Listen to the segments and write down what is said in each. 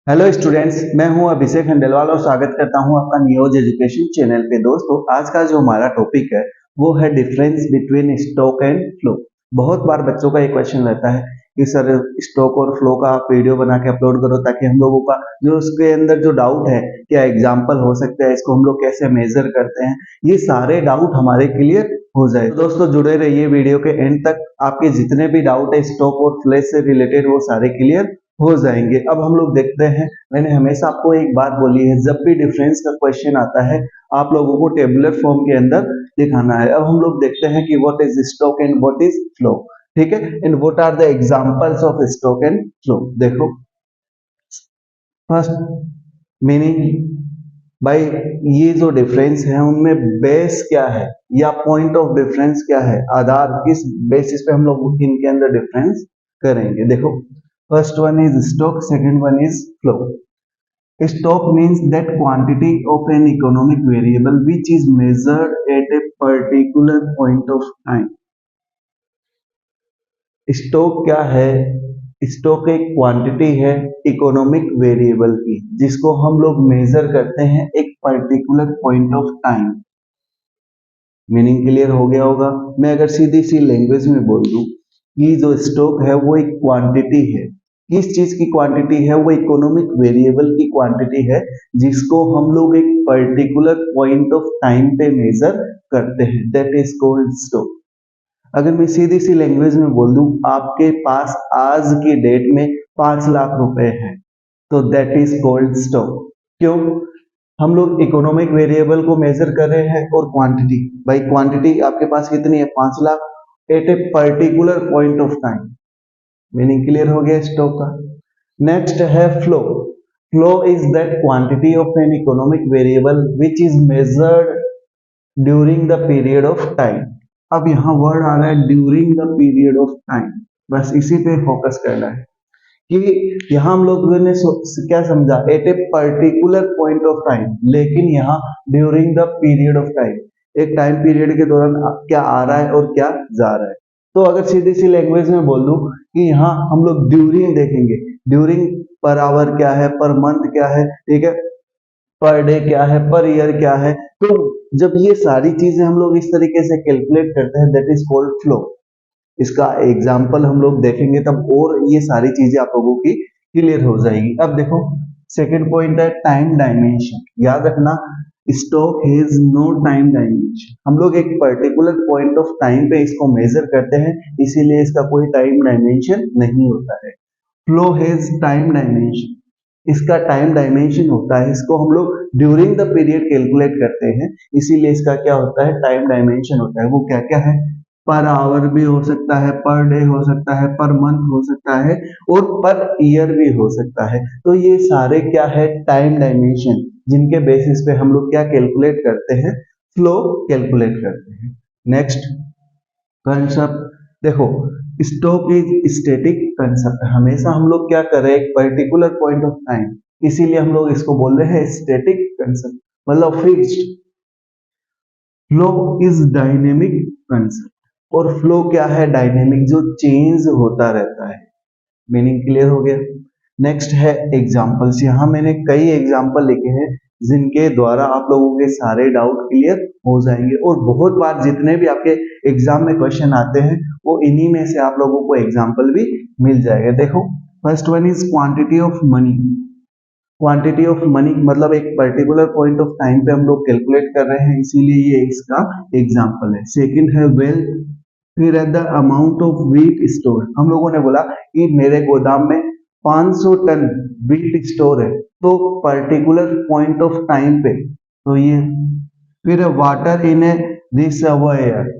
Hello students, मैं हूं अभिषेक खंडेलवाल और स्वागत करता हूं आपका नियोज एजुकेशन चैनल पे। दोस्तों, आज का जो हमारा टॉपिक है वो है difference between stock and flow. बहुत बार बच्चों का एक क्वेश्चन रहता है कि सर स्टॉक और फ्लो का आप वीडियो बना के अपलोड करो ताकि हम लोगों का जो उसके अंदर जो डाउट है, क्या एग्जाम्पल हो सकता है, इसको हम लोग कैसे मेजर करते हैं, ये सारे डाउट हमारे क्लियर हो जाए। तो दोस्तों जुड़े रहिए वीडियो के एंड तक, आपके जितने भी डाउट है स्टॉक और फ्लो से रिलेटेड वो सारे क्लियर हो जाएंगे। अब हम लोग देखते हैं, मैंने हमेशा आपको एक बात बोली है, जब भी डिफरेंस का क्वेश्चन आता है आप लोगों को टेबुलर फॉर्म के अंदर दिखाना है। अब हम लोग देखते हैं कि what is stock and what is flow. ठीक है, and what are the examples of stock and flow. देखो, फर्स्ट मीनिंग, भाई ये जो डिफरेंस है उनमें बेस क्या है या पॉइंट ऑफ डिफरेंस क्या है, आधार किस बेसिस पे हम लोग इनके अंदर डिफरेंस करेंगे। देखो, first one is stock, second one is flow. Stock means that quantity of an economic variable which is measured at a particular point of time. Stock क्या है? स्टॉक एक क्वांटिटी है इकोनॉमिक वेरिएबल की, जिसको हम लोग मेजर करते हैं एक particular point of time. Meaning clear हो गया होगा। मैं अगर सीधी सी लैंग्वेज में बोल दूं कि जो स्टॉक है वो एक क्वांटिटी है। किस चीज की क्वांटिटी है? वो इकोनॉमिक वेरिएबल की क्वांटिटी है, जिसको हम लोग एक पर्टिकुलर पॉइंट ऑफ टाइम पे मेजर करते हैं। That is called stock. अगर मैं सीधी सी लैंग्वेज में बोल दूं, आपके पास आज की डेट में 5 लाख रुपए हैं, तो दैट इज कॉल्ड स्टॉक। क्यों? हम लोग इकोनॉमिक वेरिएबल को मेजर कर रहे हैं और क्वांटिटी, भाई क्वांटिटी आपके पास कितनी है? 5 lakh at a particular point of time. Meaning clear हो गया स्टॉक का। नेक्स्ट है flow. Flow is that quantity of an economic variable which is measured during the period of time. अब यहां वर्ड आ रहा है during the period of time, बस इसी पे फोकस करना है कि यहां हम लोगों ने क्या समझा, at a particular point of time, लेकिन यहाँ during the period of time, एक टाइम पीरियड के दौरान क्या आ रहा है और क्या जा रहा है। तो अगर सीधी सी लैंग्वेज में बोल दूं कि यहाँ हम लोग ड्यूरिंग देखेंगे, ड्यूरिंग पर आवर क्या है, पर मंथ क्या है, ठीक है, पर डे क्या है, पर ईयर क्या है। तो जब ये सारी चीजें हम लोग इस तरीके से कैलकुलेट करते हैं, दैट इज कॉल्ड फ्लो। इसका एग्जाम्पल हम लोग देखेंगे तब और ये सारी चीजें आप लोगों की क्लियर हो जाएगी। अब देखो, सेकंड पॉइंट है टाइम डायमेंशन। याद रखना, stock has no time dimension. हम लोग एक पर्टिकुलर पॉइंट ऑफ टाइम पे इसको मेजर करते हैं, इसीलिए इसका कोई टाइम डायमेंशन नहीं होता है। फ्लो हैज टाइम डायमेंशन, इसका टाइम डायमेंशन होता है, इसको हम लोग ड्यूरिंग द पीरियड कैलकुलेट करते हैं, इसीलिए इसका क्या होता है? टाइम डायमेंशन होता है। वो क्या क्या है? पर आवर भी हो सकता है, पर डे हो सकता है, पर मंथ हो सकता है और पर ईयर भी हो सकता है। तो ये सारे क्या है? टाइम डायमेंशन, जिनके बेसिस पे हम लोग क्या कैलकुलेट करते हैं? फ्लो कैलकुलेट करते हैं। नेक्स्ट कंसेप्ट देखो, स्टॉक इज स्टैटिक कंसेप्ट। हमेशा हम लोग क्या कर रहे हैं? एक पर्टिकुलर पॉइंट ऑफ टाइम, इसीलिए हम लोग इसको बोल रहे हैं स्टैटिक कंसेप्ट, मतलब fixed. Flow is dynamic concept, और फ्लो क्या है? डायनेमिक, जो चेंज होता रहता है। मीनिंग क्लियर हो गया। नेक्स्ट है एग्जांपल्स। यहाँ मैंने कई एग्जांपल लिखे हैं जिनके द्वारा आप लोगों के सारे डाउट क्लियर हो जाएंगे, और बहुत बार जितने भी आपके एग्जाम में क्वेश्चन आते हैं वो इन्हीं में से आप लोगों को एग्जांपल भी मिल जाएगा। देखो, first one is quantity of money. Quantity of money मतलब एक पर्टिकुलर पॉइंट ऑफ टाइम पे हम लोग कैलकुलेट कर रहे हैं, इसीलिए ये इसका एग्जांपल है। सेकंड है वेल्थ। फिर है the amount of wheat store. हम लोगों ने बोला कि मेरे गोदाम में 500 टन व्हीट स्टोर है, तो पर्टिकुलर पॉइंट ऑफ टाइम पे, तो ये। फिर वाटर इन ए रिसर्वोयर,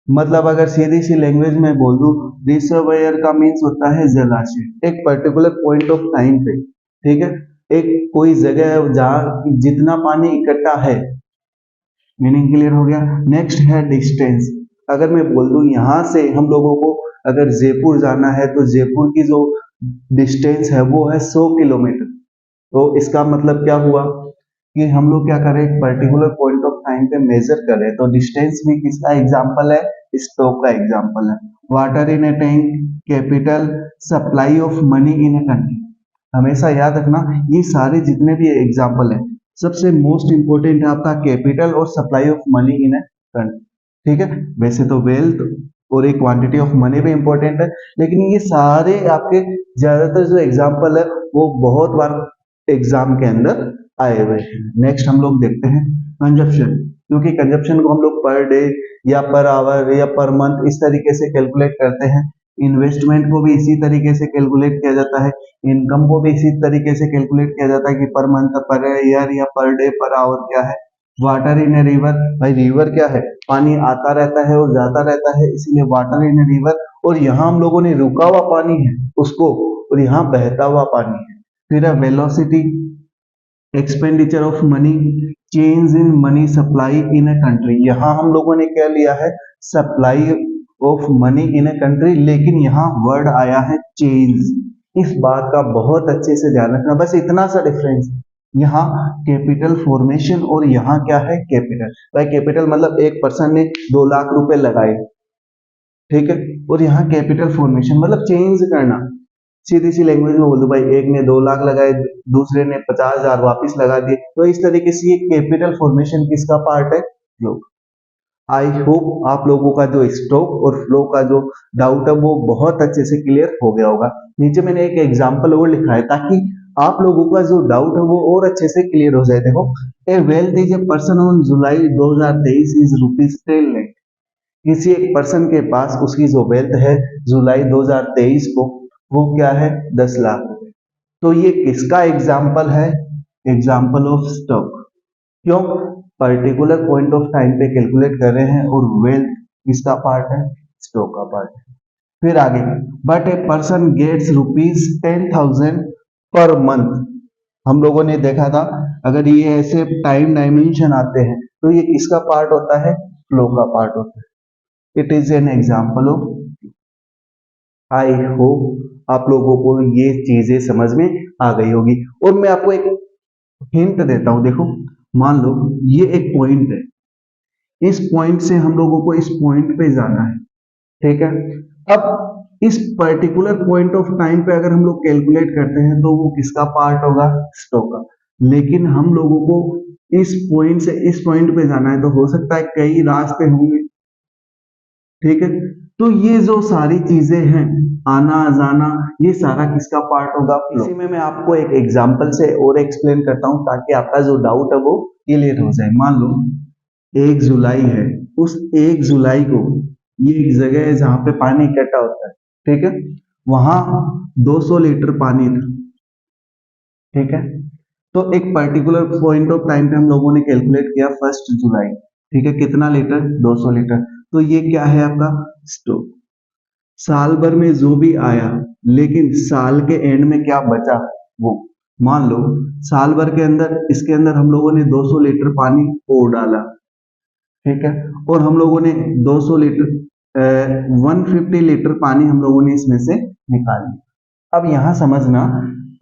मतलब अगर सीधी सी लैंग्वेज में बोल दूं, रिसर्वोयर का मीन्स होता है जलाशय, एक पर्टिकुलर पॉइंट ऑफ टाइम पे, ठीक है, एक कोई जगह है जहां जितना पानी इकट्ठा है। मीनिंग क्लियर हो गया। नेक्स्ट है डिस्टेंस। अगर मैं बोल दूं यहां से हम लोगों को अगर जयपुर जाना है, तो जयपुर की जो डिस्टेंस है वो है 100 किलोमीटर। तो इसका मतलब क्या हुआ कि हम लोग क्या करें? एक पर्टिकुलर पॉइंट ऑफ टाइम पे मेजर करें, तो डिस्टेंस भी किसका एग्जांपल है? स्टॉक का एग्जांपल है। Water in A tank, capital, supply of money in a country. हमेशा याद रखना, ये सारे जितने भी एग्जाम्पल है, सबसे मोस्ट इंपॉर्टेंट है आपका कैपिटल और supply of money in a country. ठीक है, वैसे तो वेल्थ और एक क्वांटिटी ऑफ मनी भी इंपॉर्टेंट है, लेकिन ये सारे आपके ज्यादातर जो एग्जाम्पल है वो बहुत बार एग्जाम के अंदर आए हुए हैं। नेक्स्ट हम लोग देखते हैं कंजप्शन, क्योंकि कंजप्शन को हम लोग पर डे या पर आवर या पर मंथ इस तरीके से कैलकुलेट करते हैं। इन्वेस्टमेंट को भी इसी तरीके से कैलकुलेट किया जाता है, इनकम को भी इसी तरीके से कैलकुलेट किया जाता है कि पर मंथ, पर ईयर या पर डे, पर आवर क्या है। वाटर इन ए रिवर, भाई रिवर क्या है, पानी आता रहता है और जाता रहता है, इसीलिए वाटर इन ए रिवर। और यहाँ हम लोगों ने रुका हुआ पानी है उसको, और यहाँ बहता हुआ पानी है। फिर है velocity, expenditure of money, change in money supply in a country. यहाँ हम लोगों ने क्या लिया है, supply of money in a country, लेकिन यहाँ वर्ड आया है चेंज। इस बात का बहुत अच्छे से ध्यान रखना, बस इतना सा डिफरेंस। यहाँ कैपिटल फॉर्मेशन और यहाँ क्या है, कैपिटल। भाई कैपिटल मतलब एक पर्सन ने 2 लाख रुपए लगाए, ठीक है, और यहाँ कैपिटल फॉर्मेशन मतलब चेंज करना। सीधी सी लैंग्वेज में बोल दो भाई, एक ने 2 लाख लगाए, दूसरे ने 50,000 वापिस लगा दिए, तो इस तरीके से ये कैपिटल फॉर्मेशन किसका पार्ट है, फ्लो। आई होप आप लोगों का जो स्टॉक और फ्लो का जो डाउट है वो बहुत अच्छे से क्लियर हो गया होगा। नीचे मैंने एक एग्जांपल और लिखा है ताकि आप लोगों का जो डाउट है वो और अच्छे से क्लियर हो जाए। देखो, a wealth is a person on July 2023 is ₹10 lakh. किसी एक पर्सन के पास उसकी जो वेल्थ है जुलाई 2023 को, वो क्या है, 10 लाख रुपए। तो ये किसका एग्जाम्पल है, एग्जाम्पल ऑफ स्टॉक। क्यों, पर्टिकुलर पॉइंट ऑफ टाइम पे कैलकुलेट कर रहे हैं और वेल्थ किसका पार्ट है, स्टॉक का पार्ट है। फिर आगे, but a person gets ₹10,000 per month. हम लोगों ने देखा था अगर ये ऐसे टाइम डायमेंशन आते हैं तो ये किसका पार्ट होता है, फ्लो का पार्ट होता है। It is an example of. I hope आप लोगों को ये चीजें समझ में आ गई होगी। और मैं आपको एक हिंट देता हूं, देखो मान लो ये एक पॉइंट है, इस पॉइंट से हम लोगों को इस पॉइंट पे जाना है, ठीक है। अब इस पर्टिकुलर पॉइंट ऑफ टाइम पे अगर हम लोग कैलकुलेट करते हैं तो वो किसका पार्ट होगा, स्टॉक का। लेकिन हम लोगों को इस पॉइंट से इस पॉइंट पे जाना है, तो हो सकता है कई रास्ते होंगे, ठीक है। तो ये जो सारी चीजें हैं, आना जाना, ये सारा किसका पार्ट होगा, इसी में मैं आपको एक एग्जांपल से और एक्सप्लेन करता हूं ताकि आपका जो डाउट है वो क्लियर हो जाए। मान लो 1 जुलाई है, उस 1 जुलाई को ये एक जगह है जहां पे पानी इकट्ठा होता है, ठीक है। वहां 200 लीटर पानी था, ठीक है। तो एक पर्टिकुलर पॉइंट ऑफ टाइम पे हम लोगों ने कैलकुलेट किया 1 जुलाई, ठीक है, कितना लीटर, 200 लीटर। तो ये क्या है आपका स्टॉक। साल भर में जो भी आया, लेकिन साल के एंड में क्या बचा वो, मान लो साल भर के अंदर इसके अंदर हम लोगों ने 200 लीटर पानी और डाला, ठीक है, और हम लोगों ने 200 लीटर 150 लीटर पानी हम लोगों ने इसमें से निकाल लिया। अब यहां समझना,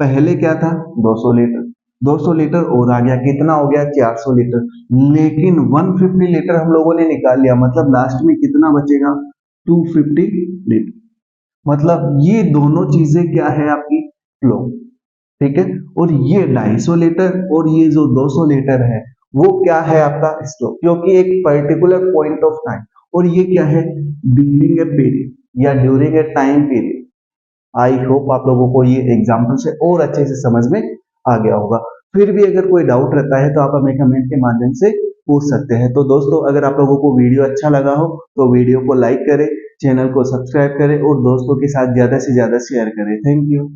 पहले क्या था, 200 लीटर, 200 लीटर और आ गया, कितना हो गया, 400 लीटर। लेकिन 150 लीटर हम लोगों ने निकाल लिया, मतलब लास्ट में कितना बचेगा, 250 लीटर। मतलब ये दोनों चीजें क्या है आपकी, फ्लो, ठीक है। और ये 250 लीटर और ये जो 200 लीटर है वो क्या है आपका स्टॉक, क्योंकि एक पर्टिकुलर पॉइंट ऑफ टाइम, और ये क्या है, ड्यूरिंग ए पीरियड या during a time period. I hope आप लोगों को ये एग्जाम्पल से और अच्छे से समझ में आ गया होगा। फिर भी अगर कोई डाउट रहता है तो आप हमें कमेंट के माध्यम से पूछ सकते हैं। तो दोस्तों, अगर आप लोगों को वीडियो अच्छा लगा हो तो वीडियो को लाइक करें, चैनल को सब्सक्राइब करें और दोस्तों के साथ ज्यादा से ज्यादा शेयर करें। Thank you.